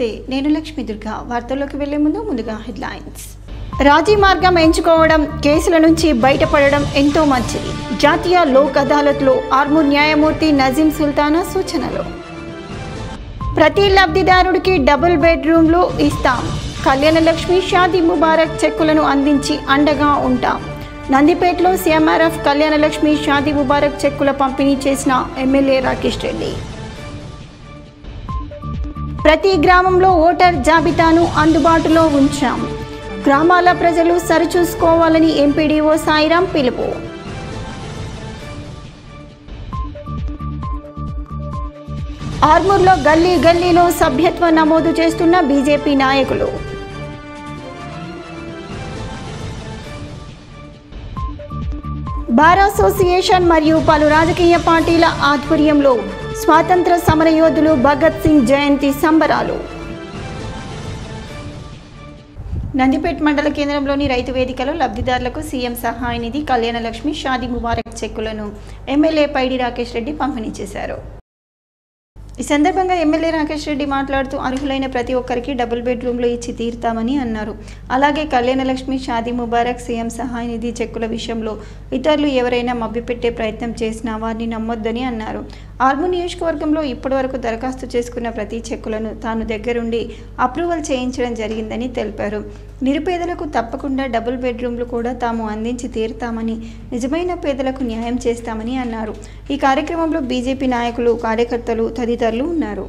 నమస్తే, నేను లక్ష్మీ దుర్గా. వార్తల్లోకి వెళ్లే ముందుగా హెడ్లైన్స్. రాజీ మార్గం ఎంచుకోవడం, కేసుల నుంచి బయటపడడం ఎంతో మంచిది. జాతీయ లోక్ అదాలత్లో ఆర్మూర్ న్యాయమూర్తి నజీం సుల్తానా సూచనలు. ప్రతి లబ్ధిదారుడికి డబుల్ బెడ్రూమ్లు ఇస్తాం. కళ్యాణలక్ష్మి షాదీ ముబారక్ చెక్కులను అందించి అండగా ఉంటాం. నందిపేటలో సీఎంఆర్ఎఫ్ కళ్యాణలక్ష్మి షాదీ ముబారక్ చెక్కుల పంపిణీ చేసిన ఎమ్మెల్యే రాకేష్ రెడ్డి. ప్రతి గ్రామంలో ఓటర్ జాబితాను అందుబాటులో ఉంచాం. గ్రామాల ప్రజలు సరిచూసుకోవాలని ఎంపీడీఓ సాయిరాం పిలుపు. ఆర్మూర్లో గల్లీ గల్లీలో సభ్యత్వ నమోదు చేస్తున్న బీజేపీ నాయకులు. బార్ అసోసియేషన్ మరియు పలు రాజకీయ పార్టీల ఆధ్వర్యంలో స్వాతంత్ర సమరయోధులు భగత్ సింగ్ జయంతి సంబరాలు. నందిపేట్ మండల కేంద్రంలోని రైతు వేదికలో లబ్ధిదారులకు సీఎం సహాయ నిధి కళ్యాణలక్ష్మి షాదీ ముబారక్ చెక్కులను ఎమ్మెల్యే పైడి రాకేష్ రెడ్డి పంపిణీ చేశారు. ఈ సందర్భంగా ఎమ్మెల్యే రాకేష్ రెడ్డి మాట్లాడుతూ అర్హులైన ప్రతి ఒక్కరికి డబుల్ బెడ్రూమ్లు ఇచ్చి తీరుతామని అన్నారు. అలాగే కళ్యాణలక్ష్మి షాదీ ముబారక్ సీఎం సహాయ నిధి చెక్కుల విషయంలో ఇతరులు ఎవరైనా మభ్యపెట్టే ప్రయత్నం చేసినా వారిని నమ్మొద్దని అన్నారు. ఆర్మూర్ నియోజకవర్గంలో ఇప్పటివరకు దరఖాస్తు చేసుకున్న ప్రతి చెక్కులను తాను దగ్గరుండి అప్రూవల్ చేయించడం జరిగిందని తెలిపారు. నిరుపేదలకు తప్పకుండా డబుల్ బెడ్రూమ్లు కూడా తాము అందించి తీరుతామని, నిజమైన పేదలకు న్యాయం చేస్తామని అన్నారు. ఈ కార్యక్రమంలో బీజేపీ నాయకులు, కార్యకర్తలు తదితరులు ఉన్నారు.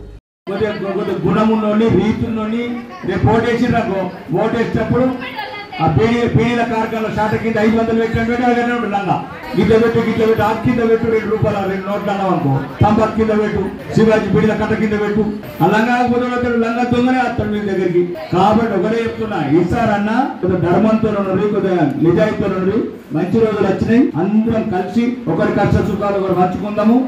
ఆ పేనీల కార్యక్రమంలో షాట కింద 500 పెట్టినట్టు లంగా గిట్ల పెట్టు ఆ కింద పెట్టు ₹2 2 నోట్లు అన్నావు అనుకో, తంబాకు కింద పెట్టు, శివాజీ పీడీల కట్ట కింద పెట్టు. ఆ లంగా కుదరతాడు, లంగా దొంగనే వస్తాడు మీ దగ్గరికి. కాబట్టి ఒకటే చెప్తున్నా, ఇస్తారన్నా కొద్దిగా ధర్మంతో ఉన్నది, కొద్దిగా నిజాయితీతో ఉన్నది. మంచి రోజులు వచ్చినాయి, అందరం కలిసి ఒకరి కష్ట సుఖాలు ఒకరు పంచుకుందాము.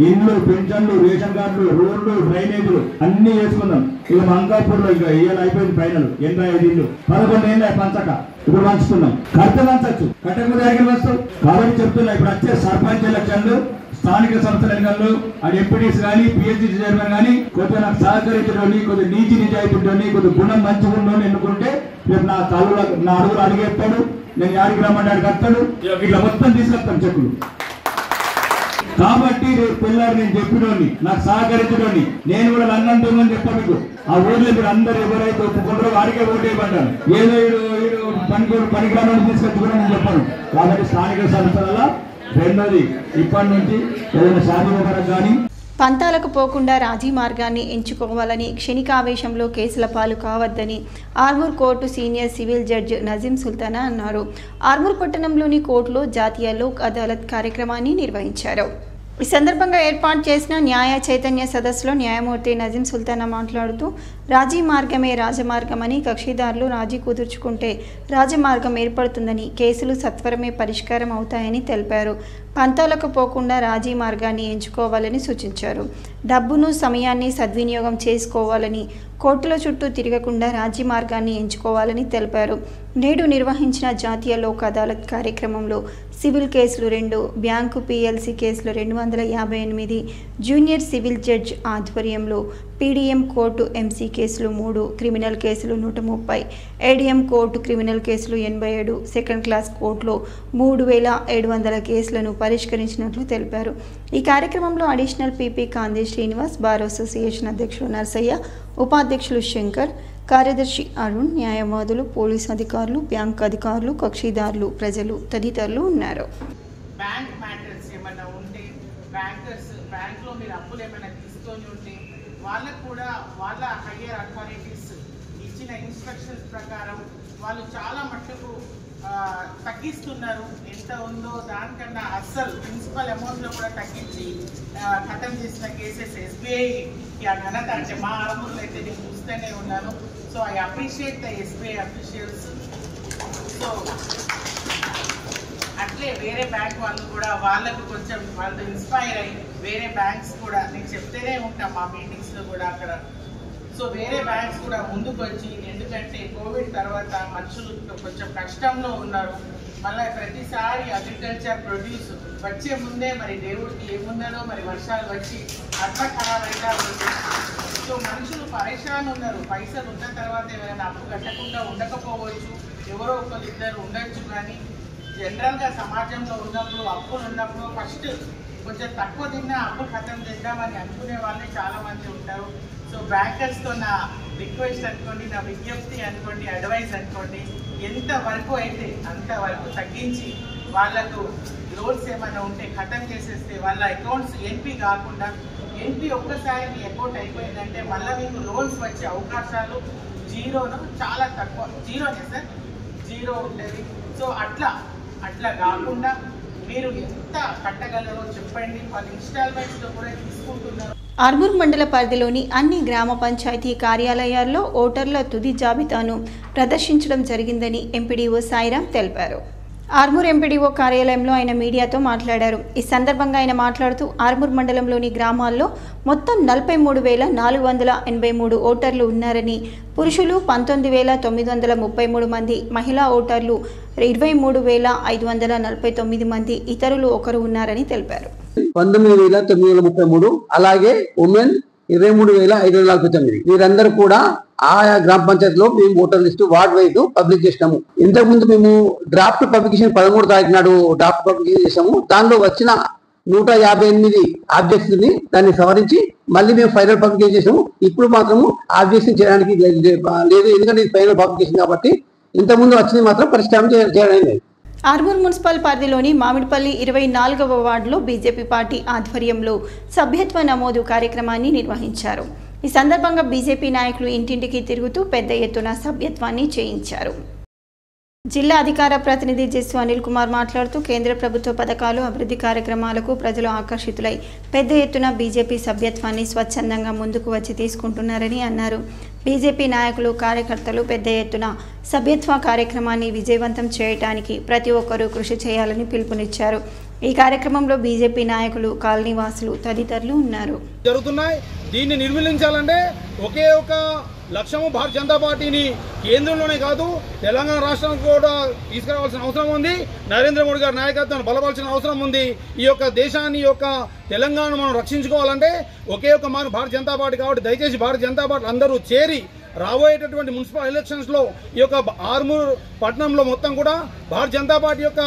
ఇండ్లు, పెన్షన్లు, రేషన్ కార్డులు, రోడ్లు, డ్రైనేజీలు అన్ని చేసుకుందాం. ఇక మంగాపూర్ లో ఇక ఇవాళ అయిపోయింది ఫైనల్. 85 ఇల్లు 11 ఏళ్ళ పంచక ఇప్పుడు పంచుతున్నాం. కట్ట పంచచ్చు, కట్టకపోతే దగ్గర వస్తాం. కాబట్టి చెప్తున్నా, ఇప్పుడు వచ్చే సర్పంచ్ ఎలక్షన్లు, స్థానిక సంస్థల ఎన్నికల్లో అది ఎంపీడీస్ కానీ, పిహెచ్డి చైర్మన్ కానీ కొద్దిగా నాకు సహకరించడం, కొద్దిగా నీతి నిజాయితీ ఉంటుంది, కొద్దిగా గుణం మంచిగా ఉండని ఎన్నుకుంటే రేపు నా అడుగులు అడిగేస్తాడు. నేను యాడికి రమ్మంటే ఆడికి వస్తాడు. ఇట్లా మొత్తం తీసుకొస్తాం చెక్కులు. కాబట్టి రేపు పిల్లలు నేను చెప్పినోని, నాకు సహకరించడోని, నేను కూడా లంగం దొంగని చెప్పా మీకు. ఆ ఊర్లో మీరు అందరూ ఎవరైతే ఒప్పుకుంటారో వాడికే ఓటేయమంటాను. ఏదో పనికిరాని తీసుకొచ్చి కూడా నేను చెప్పాను. కాబట్టి స్థానిక సంస్థల రెండోది, ఇప్పటి నుంచి ఏదైనా షాదీ ముబారక్ కానీ పంతాలకు పోకుండా రాజీ మార్గాన్ని ఎంచుకోవాలని, క్షణికావేశంలో కేసుల పాలు కావద్దని Armoor court senior civil judge Nazeem Sultana అన్నారు. ఆర్మూర్ పట్టణంలోని కోర్టులో జాతీయ లోక్ అదాలత్ కార్యక్రమాన్ని నిర్వహించారు. ఈ సందర్భంగా ఏర్పాటు చేసిన న్యాయ చైతన్య సదస్సులో న్యాయమూర్తి నజీం సుల్తానా మాట్లాడుతూ, రాజీ మార్గమే రాజమార్గమని, కక్షిదారులు రాజీ కుదుర్చుకుంటే రాజమార్గం ఏర్పడుతుందని, కేసులు సత్వరమే పరిష్కారం అవుతాయని తెలిపారు. పంతాలకు పోకుండా రాజీ మార్గాన్ని ఎంచుకోవాలని సూచించారు. డబ్బును, సమయాన్ని సద్వినియోగం చేసుకోవాలని, కోర్టుల చుట్టూ తిరగకుండా రాజీ మార్గాన్ని ఎంచుకోవాలని తెలిపారు. నేడు నిర్వహించిన జాతీయ లోక్ అదాలత్ కార్యక్రమంలో సివిల్ కేసులు 2, బ్యాంకు పిఎల్సి కేసులు 258, జూనియర్ సివిల్ జడ్జ్ ఆధ్వర్యంలో పీడీఎం కోర్టు ఎంసీ కేసులు 3, క్రిమినల్ కేసులు 130, ఏడీఎం కోర్టు క్రిమినల్ కేసులు 87, సెకండ్ క్లాస్ కోర్టులో 3700 కేసులను పరిష్కరించినట్లు తెలిపారు. ఈ కార్యక్రమంలో additional PP Kande Srinivas, bar association అధ్యక్షులు నర్సయ్య, ఉపాధ్యక్షులు శంకర్, కార్యదర్శి అరుణ్, న్యాయవాదులు, పోలీసు అధికారులు, బ్యాంక్ అధికారులు, కక్షిదారులు, ప్రజలు తదితరులు ఉన్నారు. బ్యాంక్ మ్యాటర్స్ ఏమైనా ఉంటే, బ్యాంక్లో మీరు అప్పులు ఏమైనా తీసుకొని ఉంటే వాళ్ళకు కూడా వాళ్ళ హయ్యర్ అథారిటీస్ ఇచ్చిన ఇన్స్ట్రక్షన్స్ ప్రకారం వాళ్ళు చాలా మట్టుకు తగ్గిస్తున్నారు. ఎంత ఉందో దానికన్నా అస్సలు ప్రిన్సిపల్ అమౌంట్లో కూడా తగ్గించి ఖతం చేసిన కేసెస్ ఎస్బీఐ ఘనత. అంటే మా ఆర్మూర్లో అయితే నేను చూస్తూనే ఉన్నాను. So I appreciate the SBI officials. So అట్లే వేరే బ్యాంక్ వాళ్ళు కూడా వాళ్ళకు కొంచెం వాళ్ళు ఇన్స్పైర్ అయ్యి వేరే బ్యాంక్స్ కూడా, నేను చెప్తూనే ఉంటాం మా మీటింగ్స్లో కూడా అక్కడ. సో వేరే బ్యాంక్స్ కూడా ముందుకు వచ్చి, ఎందుకంటే కోవిడ్ తర్వాత మనుషులు కొంచెం కష్టంలో ఉన్నారు. మళ్ళీ ప్రతిసారి అగ్రికల్చర్ ప్రొడ్యూస్ వచ్చే ముందే మరి దేవుడికి ఏమున్నదో మరి వర్షాలు వచ్చి అట్లా ఖరాబ్ అయితే సో మనుషులు పరేషాన్ ఉన్నారు. పైసలు ఉన్న తర్వాత ఎవరైనా అప్పు కట్టకుండా ఉండకపోవచ్చు, ఎవరో ఒకరు ఇద్దరు ఉండొచ్చు. కానీ జనరల్గా సమాజంలో ఉన్నప్పుడు అప్పులు ఉన్నప్పుడు ఫస్ట్ కొంచెం తక్కువ తిన్నా అప్పు ఖతం చేద్దామని అనుకునే వాళ్ళే చాలామంది ఉంటారు. సో బ్యాంకర్స్తో నా రిక్వెస్ట్ అనుకోండి, నా విజ్ఞప్తి అనుకోండి, అడ్వైస్ అనుకోండి, ఎంతవరకు అయితే అంతవరకు తగ్గించి వాళ్ళకు లోన్స్ ఏమైనా ఉంటే ఖతం చేసేస్తే వాళ్ళ అకౌంట్స్ ఎన్పీ కాకుండా, ఎన్పీ ఒక్కసారి మీ అకౌంట్ అయిపోయిందంటే మళ్ళీ మీకు లోన్స్ వచ్చే అవకాశాలు జీరోను చాలా తక్కువ, జీరోనే సార్, జీరో ఉంటుంది. సో అట్లా కాకుండా మీరు ఎంత కట్టగలరో చెప్పండి. వాళ్ళు ఇన్స్టాల్మెంట్స్లో కూడా తీసుకుంటున్నారు. ఆర్మూర్ మండల పరిధిలోని అన్ని గ్రామ పంచాయతీ కార్యాలయాల్లో ఓటర్ల తుది జాబితాను ప్రదర్శించడం జరిగిందని ఎంపీడీఓ సాయిరాం తెలిపారు. ఆర్మూర్ ఎంపీడీఓ కార్యాలయంలో ఆయన మీడియాతో మాట్లాడారు. ఈ సందర్భంగా ఆయన మాట్లాడుతూ ఆర్మూర్ మండలంలోని గ్రామాల్లో మొత్తం 43,483 ఓటర్లు ఉన్నారని, పురుషులు 19,933 మంది, మహిళా ఓటర్లు 23,549 మంది, ఇతరులు ఒకరు ఉన్నారని తెలిపారు. 19,933 అలాగే ఉమెన్ 23,549. వీరందరూ కూడా ఆయా గ్రామ పంచాయతీలో మేము voter list ward wise public చేసినాము. ఇంతకుముందు మేము డ్రాఫ్ట్ పబ్లికేషన్ 13 తారీఖు నాడు డ్రాఫ్ట్ పబ్లికేషన్ చేసాము. దానిలో వచ్చిన 158 ఆబ్జెక్ట్స్ ని దాన్ని సవరించి మళ్ళీ మేము ఫైనల్ పబ్లికేషన్ చేసాము. ఇప్పుడు మాత్రము ఆబ్జెక్షన్ చేయడానికి లేదు, ఎందుకంటే ఇది ఫైనల్ పబ్లికేషన్ కాబట్టి. ఇంతకుముందు వచ్చింది మాత్రం పరిష్కారం చేయడం లేదు. ఆర్మూర్ మున్సిపల్ పరిధిలోని మామిడిపల్లి 24వ వార్డులో బీజేపీ పార్టీ ఆధ్వర్యంలో సభ్యత్వ నమోదు కార్యక్రమాన్ని నిర్వహించారు. ఈ సందర్భంగా బీజేపీ నాయకులు ఇంటింటికి తిరుగుతూ పెద్ద ఎత్తున సభ్యత్వాన్ని చేయించారు. జిల్లా అధికార ప్రతినిధి జెస్సు అనిల్ కుమార్ మాట్లాడుతూ కేంద్ర ప్రభుత్వ పథకాలు, అభివృద్ధి కార్యక్రమాలకు ప్రజలు ఆకర్షితులై పెద్ద ఎత్తున బీజేపీ సభ్యత్వాన్ని స్వచ్ఛందంగా ముందుకు వచ్చి తీసుకుంటున్నారని అన్నారు. బీజేపీ నాయకులు, కార్యకర్తలు పెద్ద ఎత్తున సభ్యత్వ కార్యక్రమాన్ని విజయవంతం చేయడానికి ప్రతి ఒక్కరూ కృషి చేయాలని పిలుపునిచ్చారు. ఈ కార్యక్రమంలో బీజేపీ నాయకులు, కాలనీవాసులు తదితరులు ఉన్నారు. దీన్ని నిర్మూలించాలంటే ఒకే ఒక లక్ష్యము భారతీయ జనతా పార్టీని కేంద్రంలోనే కాదు తెలంగాణ రాష్ట్రానికి కూడా తీసుకురావాల్సిన అవసరం ఉంది. నరేంద్ర మోడీ గారి నాయకత్వాన్ని బలపడాల్సిన అవసరం ఉంది. ఈ యొక్క దేశాన్ని, ఈ యొక్క తెలంగాణను మనం రక్షించుకోవాలంటే ఒకే ఒక మన భారతీయ జనతా పార్టీ కాబట్టి దయచేసి భారతీయ జనతా పార్టీ అందరూ చేరి రాబోయేటటువంటి మున్సిపల్ ఎలక్షన్స్ లో ఈ యొక్క ఆర్మూర్ పట్టణంలో మొత్తం కూడా భారతీయ జనతా పార్టీ యొక్క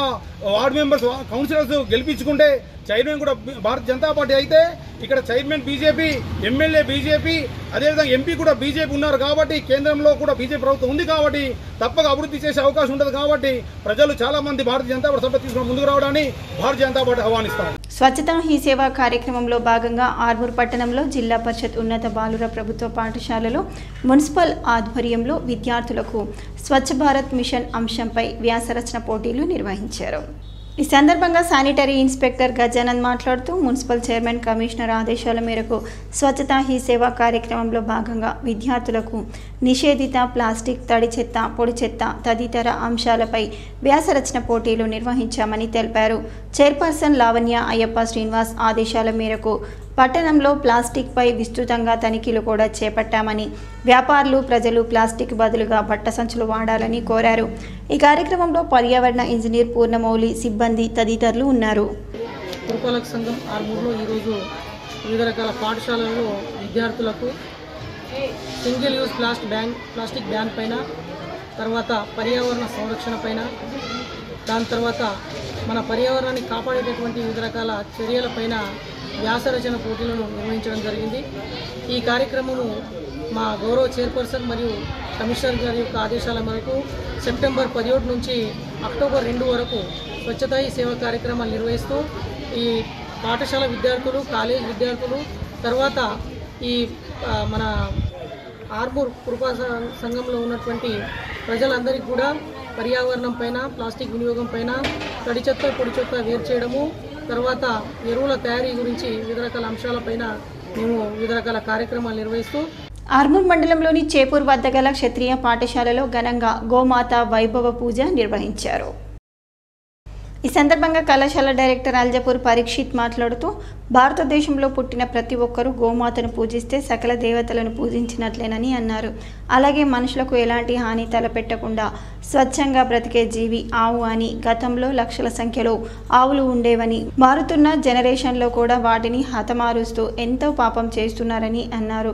వార్డు మెంబర్స్, కౌన్సిలర్స్ గెలిపించుకుంటే చైర్మన్ కూడా భారతీయ జనతా పార్టీ అయితే ఇక్కడ చైర్మన్ బీజేపీ, ఎమ్మెల్యే బీజేపీ, అదేవిధంగా ఎంపీ కూడా బీజేపీ ఉన్నారు కాబట్టి కేంద్రంలో కూడా బీజేపీ ప్రభుత్వం ఉంది కాబట్టి తప్పక అభివృద్ధి చేసే అవకాశం ఉంటుంది. కాబట్టి ప్రజలు చాలా మంది భారతీయ జనతా పార్టీ సభ్యత్వం తీసుకుని ముందుకు రావడాన్ని Bharatiya Janata party ఆహ్వానిస్తారు. Swachhata he సేవా కార్యక్రమంలో భాగంగా ఆర్మూర్ పట్టణంలో జిల్లా పరిషత్ ఉన్నత బాలుర ప్రభుత్వ పాఠశాలలో మున్సిపల్ ఆధ్వర్యంలో విద్యార్థులకు స్వచ్ఛ భారత్ మిషన్ అంశంపై వ్యాసరచన పోటీలు నిర్వహించారు. ఈ సందర్భంగా శానిటరీ ఇన్స్పెక్టర్ గజానంద్ మాట్లాడుతూ మున్సిపల్ చైర్మన్, కమిషనర్ ఆదేశాల మేరకు స్వచ్ఛతా హీ సేవా కార్యక్రమంలో భాగంగా విద్యార్థులకు నిషేధిత ప్లాస్టిక్, తడి చెత్త, పొడి చెత్త తదితర అంశాలపై వ్యాసరచన పోటీలు నిర్వహించామని తెలిపారు. చైర్పర్సన్ లావణ్య అయ్యప్ప శ్రీనివాస్ ఆదేశాల మేరకు పట్టణంలో ప్లాస్టిక్ పై విస్తృతంగా తనిఖీలు కూడా చేపట్టామని, వ్యాపారులు, ప్రజలు ప్లాస్టిక్ బదులుగా బట్ట సంచులు వాడాలని కోరారు. ఈ కార్యక్రమంలో పర్యావరణ ఇంజనీర్ పూర్ణమౌళి, సిబ్బంది తదితరులు ఉన్నారు. పురపాలక సంఘం ఆర్మూర్లో ఈరోజు వివిధ రకాల పాఠశాలల్లో విద్యార్థులకు సింగిల్ యూజ్ ప్లాస్టిక్ బ్యాన్ పైన, తర్వాత పర్యావరణ సంరక్షణ పైన, దాని తర్వాత మన పర్యావరణాన్ని కాపాడేటటువంటి వివిధ రకాల చర్యలపైన వ్యాసరచన పోటీలను నిర్వహించడం జరిగింది. ఈ కార్యక్రమము మా గౌరవ చైర్పర్సన్ మరియు కమిషనర్ గారి యొక్క ఆదేశాల మేరకు సెప్టెంబర్ 17 నుంచి అక్టోబర్ 2 వరకు స్వచ్ఛతా హీ సేవా కార్యక్రమాలు నిర్వహిస్తూ ఈ పాఠశాల విద్యార్థులు, కాలేజ్ విద్యార్థులు, తర్వాత ఈ మన ఆర్మూర్ పురపాలక సంఘంలో ఉన్నటువంటి ప్రజలందరికీ కూడా పర్యావరణం పైన, ప్లాస్టిక్ వినియోగం పైన, తడి చెత్త, పొడి చెత్త వేరు చేయడము, తర్వాత ఎరువుల తయారీ గురించి వివిధ రకాల అంశాలపైన మేము వివిధ రకాల కార్యక్రమాలు నిర్వహిస్తూ ఆర్మూర్ మండలంలోని చేపూర్ వద్ద గల క్షత్రియ పాఠశాలలో ఘనంగా గోమాత వైభవ పూజ నిర్వహించారు. ఈ సందర్భంగా కళాశాల డైరెక్టర్ అల్జపూర్ పరీక్షిత్ మాట్లాడుతూ భారతదేశంలో పుట్టిన ప్రతి ఒక్కరూ గోమాతను పూజిస్తే సకల దేవతలను పూజించినట్లేనని అన్నారు. అలాగే మనుషులకు ఎలాంటి హాని తలపెట్టకుండా స్వచ్ఛంగా బ్రతికే జీవి ఆవు అని, గతంలో లక్షల సంఖ్యలో ఆవులు ఉండేవని, మారుతున్న జనరేషన్లో కూడా వాటిని హతమారుస్తూ ఎంతో పాపం చేస్తున్నారని అన్నారు.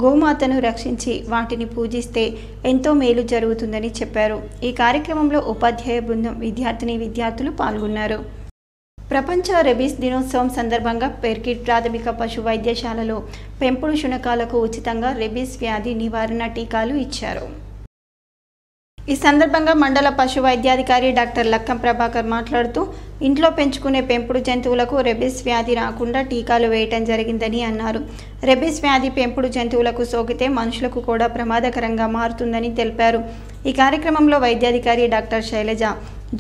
గోమాతను రక్షించి వాటిని పూజిస్తే ఎంతో మేలు జరుగుతుందని చెప్పారు. ఈ కార్యక్రమంలో ఉపాధ్యాయ బృందం, విద్యార్థులు పాల్గొన్నారు. ప్రపంచ రెబీస్ దినోత్సవం సందర్భంగా పెర్కిట్ ప్రాథమిక పశు వైద్యశాలలో పెంపుడు శునకాలకు ఉచితంగా రెబీస్ వ్యాధి నివారణ టీకాలు ఇచ్చారు. ఈ సందర్భంగా మండల పశు వైద్యాధికారి డాక్టర్ లక్కం ప్రభాకర్ మాట్లాడుతూ ఇంట్లో పెంచుకునే పెంపుడు జంతువులకు రెబీస్ వ్యాధి రాకుండా టీకాలు వేయటం జరిగిందని అన్నారు. రెబీస్ వ్యాధి పెంపుడు జంతువులకు సోకితే మనుషులకు కూడా ప్రమాదకరంగా మారుతుందని తెలిపారు. ఈ కార్యక్రమంలో వైద్యాధికారి డాక్టర్ శైలజ,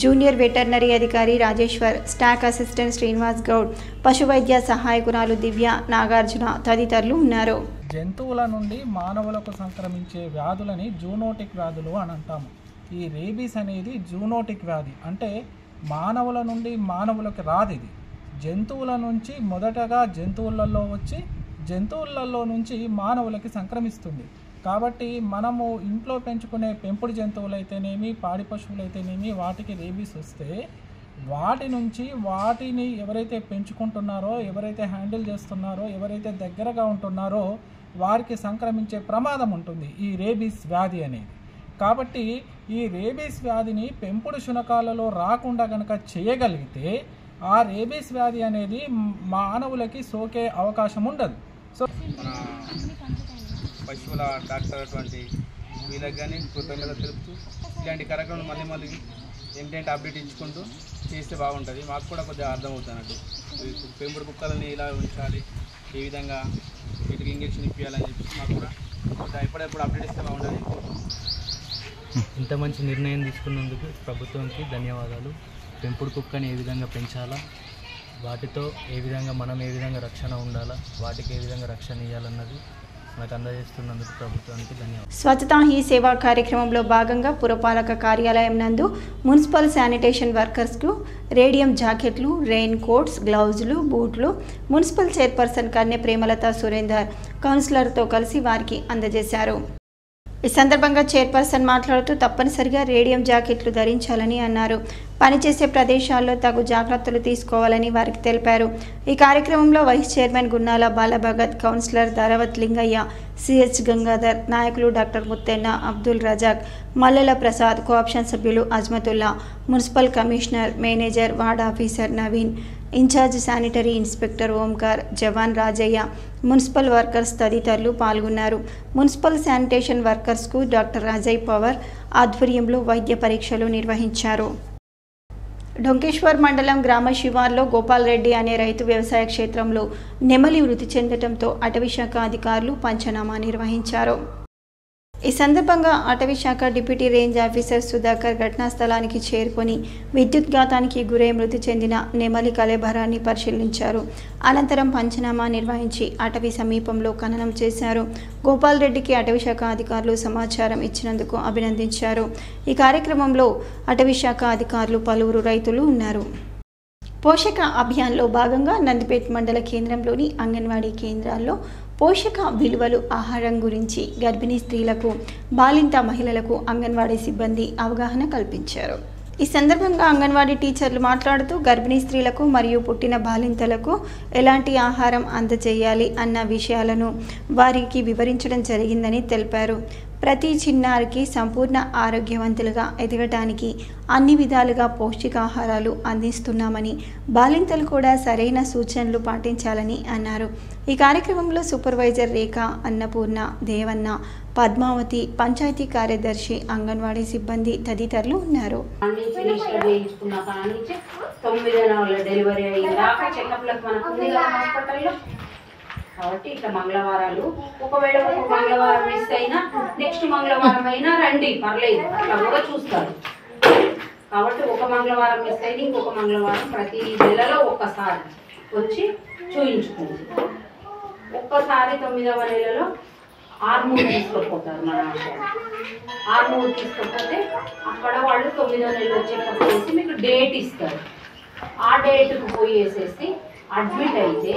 జూనియర్ వెటర్నరీ అధికారి రాజేశ్వర్, స్టాక్ అసిస్టెంట్ శ్రీనివాస్ గౌడ్, పశు వైద్య సహాయకురాలు దివ్య, నాగార్జున తదితరులు ఉన్నారు. జంతువుల నుండి మానవులకు సంక్రమించే వ్యాధులని జూనోటిక్ వ్యాధులు అని అంటాము. ఈ రేబీస్ అనేది జూనోటిక్ వ్యాధి, అంటే మానవుల నుండి మానవులకు రాదు. ఇది జంతువుల నుంచి మొదటగా జంతువులలో వచ్చి జంతువులలో నుంచి మానవులకి సంక్రమిస్తుంది. కాబట్టి మనము ఇంట్లో పెంచుకునే పెంపుడు జంతువులైతేనేమి, పాడి పశువులైతేనేమి, వాటికి రేబీస్ వస్తే వాటి నుంచి వాటిని ఎవరైతే పెంచుకుంటున్నారో, ఎవరైతే హ్యాండిల్ చేస్తున్నారో, ఎవరైతే దగ్గరగా ఉంటున్నారో వారికి సంక్రమించే ప్రమాదం ఉంటుంది ఈ రేబీస్ వ్యాధి అనేది. కాబట్టి ఈ రేబీస్ వ్యాధిని పెంపుడు శునకాలలో రాకుండా కనుక చేయగలిగితే ఆ రేబీస్ వ్యాధి అనేది మానవులకి సోకే అవకాశం ఉండదు. సో పశువుల డాక్టర్ అటువంటి వీళ్ళకి కానీ కృతజ్ఞత తెలుపుతూ ఇలాంటి కార్యక్రమాలు మళ్ళీ ఏంటంటే అప్డేట్ ఇచ్చుకుంటూ చేస్తే బాగుంటుంది. మాకు కూడా కొద్దిగా అర్థమవుతున్నట్టు పెంపుడు కుక్కలని ఇలా ఉంచాలి, ఏ విధంగా వీటికి ఇంజక్షన్ ఇప్పించాలని చెప్పి మాకు కూడా కొద్దిగా ఎప్పుడెప్పుడు అప్డేట్ ఇస్తే బాగుంటుంది. ఇంత మంచి నిర్ణయం తీసుకున్నందుకు ప్రభుత్వానికి ధన్యవాదాలు. పెంపుడు కుక్కని ఏ విధంగా పెంచాలా, వాటితో ఏ విధంగా రక్షణ ఉండాలా, వాటికి ఏ విధంగా రక్షణ ఇవ్వాలన్నది మనకు అందజేస్తున్నందుకు ప్రభుత్వానికి ధన్యవాదాలు. స్వచ్ఛతా హీ సేవా కార్యక్రమంలో భాగంగా పురపాలక కార్యాలయం నందు మున్సిపల్ శానిటేషన్ వర్కర్స్కు రేడియం జాకెట్లు, రెయిన్ కోట్స్, గ్లౌజులు, బూట్లు మున్సిపల్ చైర్పర్సన్ కన్నె ప్రేమలత సురేందర్ కౌన్సిలర్తో కలిసి వారికి అందజేశారు. ఈ సందర్భంగా చైర్పర్సన్ మాట్లాడుతూ తప్పనిసరిగా రేడియం జాకెట్లు ధరించాలని అన్నారు. పనిచేసే ప్రదేశాల్లో తగు జాగ్రత్తలు తీసుకోవాలని వారికి తెలిపారు. ఈ కార్యక్రమంలో vice chairman Gunnala Balabhagat, councillor Dharavath Lingaiah, CH Gangadhar, నాయకులు డాక్టర్ ముత్తెన్న, అబ్దుల్ రజాక్, మల్లెల ప్రసాద్, కోఆప్షన్ సభ్యులు Azmathullah, municipal commissioner, manager, ward officer Naveen, in charge sanitary inspector Omkar, జవాన్ రాజయ్య, మున్సిపల్ వర్కర్స్ తదితరులు పాల్గొన్నారు. మున్సిపల్ శానిటేషన్ వర్కర్స్కు డాక్టర్ అజయ్ పవర్ ఆధ్వర్యంలో వైద్య పరీక్షలు నిర్వహించారు. డొంకేశ్వర్ మండలం గ్రామ శివార్లో గోపాల్ రెడ్డి అనే రైతు వ్యవసాయ క్షేత్రంలో నెమలి మృతి చెందడంతో అటవీశాఖ అధికారులు పంచనామా నిర్వహించారు. ఈ సందర్భంగా అటవీశాఖ డిప్యూటీ రేంజ్ ఆఫీసర్ సుధాకర్ ఘటనా స్థలానికి చేరుకొని విద్యుద్ఘాతానికి గురై మృతి చెందిన నెమలి కళేబరాన్ని పరిశీలించారు. అనంతరం పంచనామా నిర్వహించి అటవీ సమీపంలో ఖననం చేశారు. గోపాల్ రెడ్డికి అటవీశాఖ అధికారులు సమాచారం ఇచ్చినందుకు అభినందించారు. ఈ కార్యక్రమంలో అటవీశాఖ అధికారులు, పలువురు రైతులు ఉన్నారు. పోషక అభియాన్లో భాగంగా నందిపేట్ మండల కేంద్రంలోని అంగన్వాడీ కేంద్రాల్లో పోషక విలువలు, ఆహారం గురించి గర్భిణీ స్త్రీలకు, బాలింత మహిళలకు అంగన్వాడీ సిబ్బంది అవగాహన కల్పించారు. ఈ సందర్భంగా అంగన్వాడీ టీచర్లు మాట్లాడుతూ గర్భిణీ స్త్రీలకు మరియు పుట్టిన బాలింతలకు ఎలాంటి ఆహారం అందజేయాలి అన్న విషయాలను వారికి వివరించడం జరిగిందని తెలిపారు. ప్రతి చిన్నారికి సంపూర్ణ ఆరోగ్యవంతులుగా ఎదగటానికి అన్ని విధాలుగా పౌష్టికాహారాలు అందిస్తున్నామని, బాలింతలు కూడా సరైన సూచనలు పాటించాలని అన్నారు. ఈ కార్యక్రమంలో సూపర్వైజర్ రేఖ, అన్నపూర్ణ, దేవన్న, పద్మావతి, పంచాయతీ కార్యదర్శి, అంగన్వాడీ సిబ్బంది తదితరులు ఉన్నారు. కాబట్టి ఇట్లా మంగళవారాలు, ఒకవేళ ఒక మంగళవారం మిస్ అయినా నెక్స్ట్ మంగళవారం అయినా రండి, పర్లేదు, అట్లా కూడా చూస్తారు. కాబట్టి ఒక మంగళవారం మిస్ అయినా ఇంకొక మంగళవారం ప్రతి నెలలో ఒక్కసారి వచ్చి చూయించుకుంది. ఒక్కసారి 9వ నెలలో ఆర్మూర్ తీసుకుపోతారు. మన ఆర్మూర్ తీసుకపోతే అక్కడ వాళ్ళు 9వ నెలలో చెకప్ చేసి మీకు డేట్ ఇస్తారు. ఆ డేట్కు పోయి వేసేసి అడ్మిట్ అయితే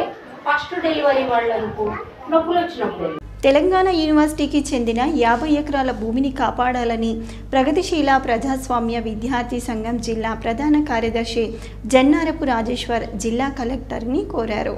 ఫస్ట్ డెలివరీ వాళ్ళకు నొప్పులు వచ్చినప్పుడు తెలంగాణ యూనివర్సిటీకి చెందిన 50 ఎకరాల భూమిని కాపాడాలని ప్రగతిశీల ప్రజాస్వామ్య విద్యార్థి సంఘం జిల్లా ప్రధాన కార్యదర్శి జన్నారపు రాజేశ్వర్ జిల్లా కలెక్టర్ని కోరారు.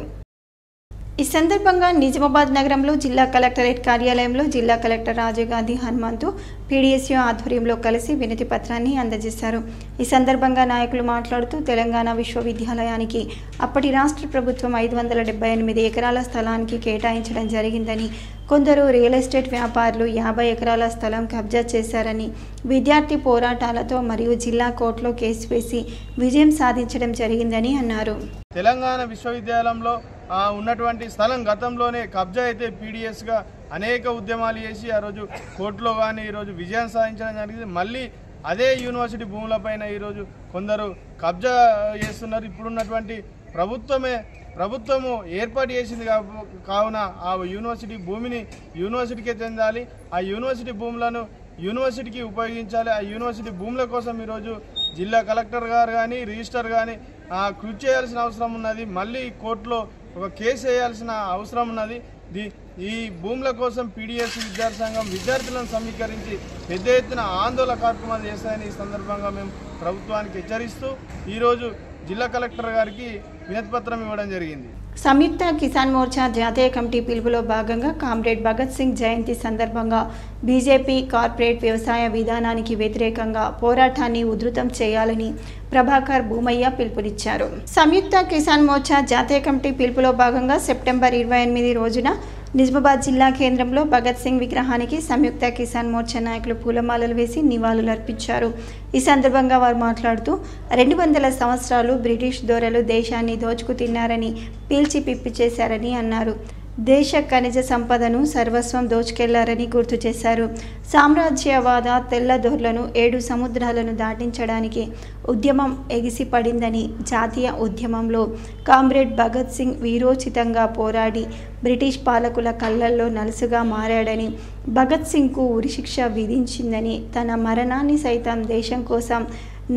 ఈ సందర్భంగా నిజామాబాద్ నగరంలో జిల్లా కలెక్టరేట్ కార్యాలయంలో జిల్లా కలెక్టర్ రాజీవ్ గాంధీ హనుమంతు పీడీఎస్యూ ఆధ్వర్యంలో కలిసి వినతి పత్రాన్ని అందజేశారు. ఈ సందర్భంగా నాయకులు మాట్లాడుతూ తెలంగాణ విశ్వవిద్యాలయానికి అప్పటి రాష్ట్ర ప్రభుత్వం 578 ఎకరాల స్థలానికి కేటాయించడం జరిగిందని, కొందరు రియల్ ఎస్టేట్ వ్యాపారులు 50 ఎకరాల స్థలం కబ్జా చేశారని, విద్యార్థి పోరాటాలతో మరియు జిల్లా కోర్టులో కేసు వేసి విజయం సాధించడం జరిగిందని అన్నారు. తెలంగాణ విశ్వవిద్యాలయంలో ఉన్నటువంటి స్థలం గతంలోనే కబ్జా అయితే పీడిఎస్గా అనేక ఉద్యమాలు చేసి ఆ రోజు కోర్టులో కానీ ఈరోజు విజయం సాధించడం జరిగింది. మళ్ళీ అదే యూనివర్సిటీ భూములపైన ఈరోజు కొందరు కబ్జా చేస్తున్నారు. ఇప్పుడున్నటువంటి ప్రభుత్వము ఏర్పాటు చేసింది కావున ఆ యూనివర్సిటీ భూమిని యూనివర్సిటీకే చెందాలి. ఆ యూనివర్సిటీ భూములను యూనివర్సిటీకి ఉపయోగించాలి. ఆ యూనివర్సిటీ భూముల కోసం ఈరోజు జిల్లా కలెక్టర్ గారు కానీ రిజిస్టర్ కానీ కృషి చేయాల్సిన అవసరం ఉన్నది. మళ్ళీ కోర్టులో ఒక కేసు వేయాల్సిన అవసరం ఉన్నది. ఈ భూముల కోసం పీడిఎస్ విద్యార్థి సంఘం విద్యార్థులను సమీకరించి పెద్ద ఎత్తున ఆందోళన కార్యక్రమాలు చేస్తాయని ఈ సందర్భంగా మేము ప్రభుత్వానికి హెచ్చరిస్తూ ఈరోజు జిల్లా కలెక్టర్ గారికి వినతి పత్రం ఇవ్వడం జరిగింది. సంయుక్త కిసాన్ మోర్చా జాతీయ కమిటీ పిలుపులో భాగంగా కామ్రేడ్ భగత్ సింగ్ జయంతి సందర్భంగా బీజేపీ కార్పొరేట్ వ్యవసాయ విధానానికి వ్యతిరేకంగా పోరాటాన్ని ఉధృతం చేయాలని ప్రభాకర్ భూమయ్య పిలుపునిచ్చారు. సంయుక్త కిసాన్ మోర్చా జాతీయ కమిటీ పిలుపులో భాగంగా సెప్టెంబర్ 28 రోజున నిజామాబాద్ జిల్లా కేంద్రంలో భగత్ సింగ్ విగ్రహానికి సంయుక్త కిసాన్ మోర్చా నాయకులు పూలమాలలు వేసి నివాళులు అర్పించారు. ఈ సందర్భంగా వారు మాట్లాడుతూ 200 సంవత్సరాలు బ్రిటిష్ దొరలు దేశాన్ని దోచుకు తిన్నారని పీల్చి పిప్పి చేశారని అన్నారు. దేశ ఖనిజ సంపదను సర్వస్వం దోచుకెళ్లారని గుర్తు చేశారు. సామ్రాజ్యవాద తెల్లదొరలను 7 సముద్రాలను దాటించడానికి ఉద్యమం ఎగిసిపడిందని, జాతీయ ఉద్యమంలో కామ్రేడ్ భగత్ సింగ్ వీరోచితంగా పోరాడి బ్రిటిష్ పాలకుల కళ్ళల్లో నలుసుగా మారాడని, భగత్ సింగ్కు ఉరిశిక్ష విధించిందని, తన మరణాన్ని సైతం దేశం కోసం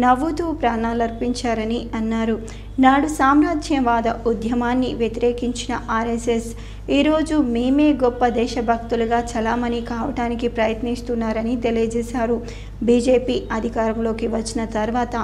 నవ్వుతూ ప్రాణాలర్పించారని అన్నారు. నాడు సామ్రాజ్యవాద ఉద్యమాన్ని వ్యతిరేకించిన ఆర్ఎస్ఎస్ ఈరోజు మేమే గొప్ప దేశభక్తులుగా చలామణి కావడానికి ప్రయత్నిస్తున్నారని తెలియజేశారు. బీజేపీ అధికారంలోకి వచ్చిన తర్వాత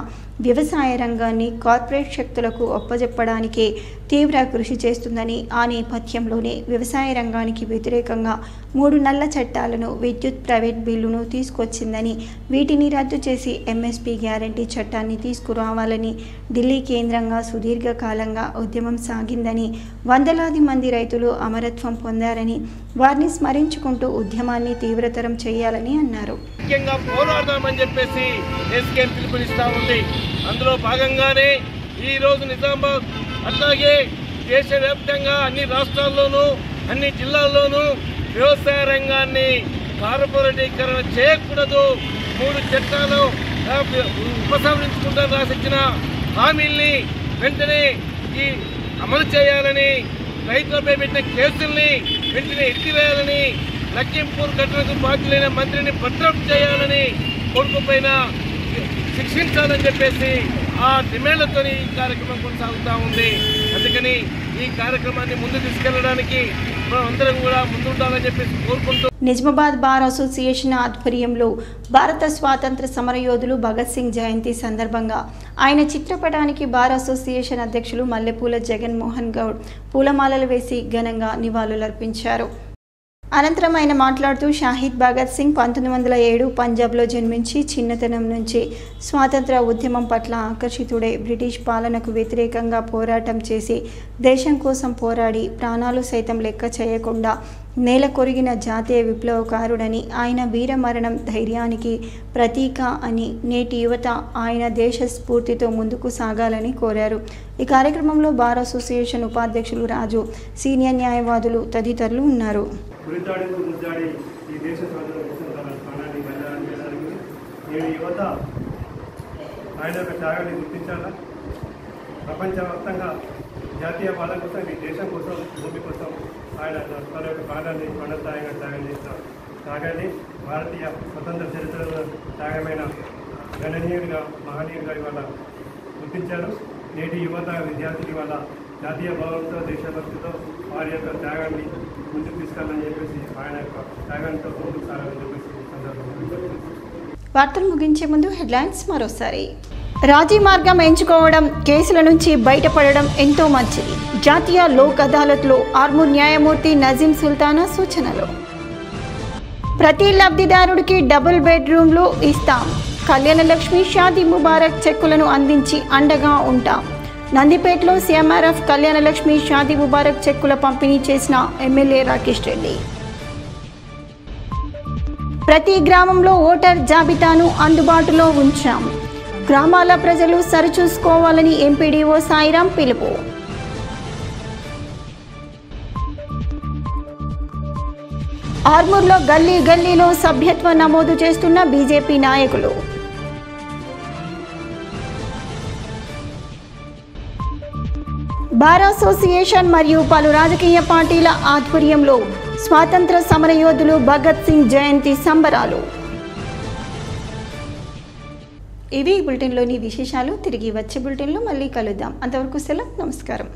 వ్యవసాయ రంగాన్ని కార్పొరేట్ శక్తులకు ఒప్పజెప్పడానికే తీవ్ర కృషి చేస్తుందని, ఆ నేపథ్యంలోనే వ్యవసాయ రంగానికి వ్యతిరేకంగా 3 నల్ల చట్టాలను, విద్యుత్ ప్రైవేట్ బిల్లును తీసుకొచ్చిందని, వీటిని రద్దు చేసి ఎంఎస్పీ గ్యారంటీ చట్టాన్ని తీసుకురావాలని ఢిల్లీ కేంద్రంగా సుదీర్ఘకాలంగా ఉద్యమం సాగిందని, వందలాది మంది రైతులు అమరత్వం పొందారని, వారిని స్మరించుకుంటూ ఉద్యమాన్ని తీవ్రతరం చేయాలని అన్నారు. ముఖ్యంగా పోరాడదామని చెప్పేసి ఎస్కేఎం పిలుపునిస్తా ఉంది. అందులో భాగంగానే ఈరోజు నిజామాబాద్ అట్లాగే దేశవ్యాప్తంగా అన్ని రాష్ట్రాల్లోనూ అన్ని జిల్లాల్లోనూ వ్యవసాయ రంగాన్ని కార్పొరేటీకరణ చేయకూడదు, 3 చట్టాలు ఉపసంహరించుకుంటూ రాసిచ్చిన హామీల్ని వెంటనే అమలు చేయాలని, రైతులపై పెట్టిన కేసుల్ని వెంటనే ఎత్తివేయాలని, లఖింపూర్ ఘటనకు బాధ్యులైన మంత్రిని బర్తరఫ్ చేయాలని, కొడుకు పైన శిక్షించాలని చెప్పేసి ఆ డిమాండ్లతో ఈ కార్యక్రమం కొనసాగుతూ ఉంది. అందుకని ఈ కార్యక్రమాన్ని ముందు తీసుకెళ్లడానికి మనం అందరం కూడా ముందుండాలని చెప్పేసి కోరుకుంటూ నిజామాబాద్ బార్ అసోసియేషన్ ఆధ్వర్యంలో భారత స్వాతంత్ర సమరయోధులు భగత్ సింగ్ జయంతి సందర్భంగా ఆయన చిత్రపటానికి బార్ అసోసియేషన్ అధ్యక్షులు మల్లెపూల జగన్మోహన్ గౌడ్ పూలమాలలు వేసి ఘనంగా నివాళులర్పించారు. అనంతరం ఆయన మాట్లాడుతూ షాహిద్ భగత్ సింగ్ 1907 పంజాబ్లో జన్మించి చిన్నతనం నుంచి స్వాతంత్ర ఉద్యమం పట్ల ఆకర్షితుడై బ్రిటిష్ పాలనకు వ్యతిరేకంగా పోరాటం చేసి దేశం కోసం పోరాడి ప్రాణాలు సైతం లెక్క చేయకుండా నేల కొరిగిన జాతీయ విప్లవకారుడని, ఆయన వీరమరణం ధైర్యానికి ప్రతీక అని, నేటి యువత ఆయన దేశ స్ఫూర్తితో ముందుకు సాగాలని కోరారు. ఈ కార్యక్రమంలో బార్ అసోసియేషన్ ఉపాధ్యక్షులు రాజు, సీనియర్ న్యాయవాదులు తదితరులు ఉన్నారు. ఈ దేశ ప్రాణాన్ని బలిదానం నేడు యువత ఆయన యొక్క త్యాగాన్ని గుర్తించాలా. ప్రపంచవ్యాప్తంగా జాతీయ పాలన కోసం, ఈ దేశం కోసం, భూమి కోసం ఆయన తన యొక్క ప్రాణాన్ని కొండస్థాయిగా త్యాగం చేసిన త్యాగాన్ని భారతీయ స్వతంత్ర చరిత్రలో త్యాగమైన గణనీయుడిగా, మహనీయుడిగా ఇవాళ గుర్తించారు. నేటి యువత విద్యార్థులు వాళ్ళ జాతీయ భావంతో దేశభక్తితో వారి యొక్క త్యాగాన్ని ముందుకు తీసుకెళ్ళాలని చెప్పేసి ఆయన యొక్క త్యాగంతో ముందుకు సాగాలని చెప్పేసి సందర్భంగా వార్తలు ముగించే ముందు హెడ్లైన్స్ మరోసారి. రాజీ మార్గం ఎంచుకోవడం, కేసుల నుంచి బయటపడడం ఎంతో మంచిది. జాతీయ లోక్ అదాలత్లో ఆర్మూర్ న్యాయమూర్తి నజీం సుల్తానా సూచనలు. ప్రతి లబ్ధిదారుడికి డబుల్ బెడ్రూమ్లు ఇస్తాం. కళ్యాణ లక్ష్మి షాదీ ముబారక్ చెక్కులను అందించి అండగా ఉంటాం. నందిపేటలో సీఎంఆర్ఎఫ్ కళ్యాణ లక్ష్మి షాదీ ముబారక్ చెక్కుల పంపిణీ చేసిన ఎమ్మెల్యే రాకేష్ రెడ్డి. ప్రతి గ్రామంలో ఓటర్ జాబితాను అందుబాటులో ఉంచాం. గ్రామాల ప్రజలు సరిచూసుకోవాలని ఎంపీడీఓ సాయిరాం పిలుపు. ఆర్మూర్లో గల్లీ గల్లీలో సభ్యత్వ నమోదు చేస్తున్న బీజేపీ నాయకులు. బార్ అసోసియేషన్ మరియు పలు రాజకీయ పార్టీల ఆధ్వర్యంలో స్వాతంత్ర సమరయోధులు భగత్ సింగ్ జయంతి సంబరాలు. ఇవి బులెటిన్లోని విశేషాలు. తిరిగి వచ్చే బులెటిన్లో మళ్ళీ కలుద్దాం. అంతవరకు సెలవు. నమస్కారం.